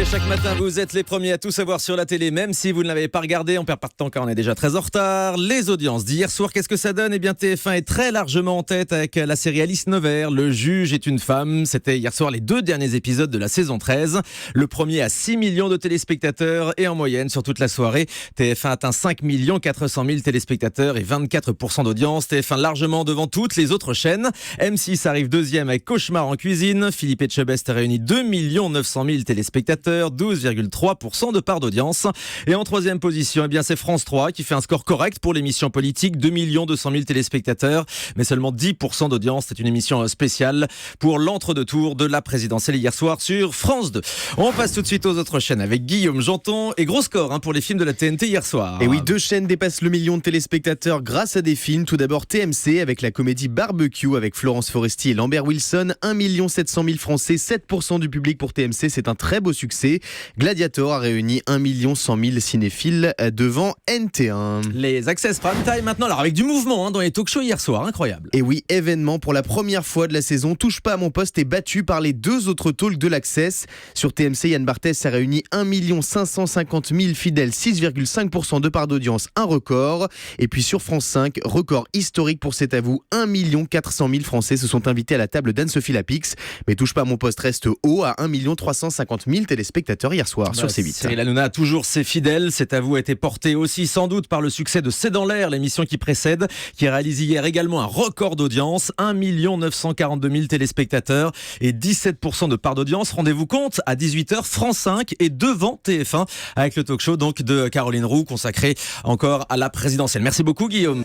savez, chaque matin, vous êtes les premiers à tout savoir sur la télé, même si vous ne l'avez pas regardé. On perd pas de temps car on est déjà très en retard. Les audiences d'hier soir, qu'est-ce que ça donne ? Eh bien, TF1 est très largement en tête avec la série Alice Nevers. Le juge est une femme. C'était hier soir les 2 derniers épisodes de la saison 13. Le premier à 6 millions de téléspectateurs et en moyenne, sur toute la soirée, TF1 atteint 5 400 000 téléspectateurs et 24% d'audience. TF1 largement devant toutes les autres chaînes. M6 arrive deuxième avec Cauchemar en cuisine. Philippe Etchebest réunit 2 900 000 téléspectateurs, 12,3% de part d'audience. Et en troisième position, eh bien, c'est France 3 qui fait un score correct pour l'émission politique, 2 200 000 téléspectateurs, mais seulement 10% d'audience. C'est une émission spéciale pour l'entre-deux-tours de la présidentielle hier soir sur France 2. On passe tout de suite aux autres chaînes avec Guillaume Janton et gros score pour les films de la TNT hier soir. Et oui, 2 chaînes dépassent le million de téléspectateurs grâce à des films. Tout d'abord TMC avec la comédie Barbecue avec Florence Foresti et Lambert Wilson. 1 700 000 Français, 7% du public pour TMC, c'est un très beau succès. Gladiator a réuni 1 100 000 cinéphiles devant NT1. Les Access Prime Time maintenant, alors avec du mouvement dans les talk-shows hier soir, incroyable. Et oui, événement pour la première fois de la saison. Touche pas à mon poste est battu par les 2 autres talks de l'Access. Sur TMC, Yann Barthès a réuni 1 550 000 fidèles, 6,5% de part d'audience, un record. Et puis sur France 5, record historique pour C'est à vous, 1 400 000 Français se sont invités à la table d'Anne-Sophie Lapix. Mais Touche pas à mon poste reste haut à 1 350 000 téléspectateurs hier soir sur C8. Cyril Hanouna a toujours ses fidèles. C'est à vous a été porté aussi sans doute par le succès de C'est dans l'air, l'émission qui précède, qui réalise hier également un record d'audience, 1 942 000 téléspectateurs et 17% de part d'audience. Rendez-vous compte, à 18h, France 5 est devant TF1 avec le talk-show donc de Caroline Roux consacré encore à la présidentielle. Merci beaucoup Guillaume.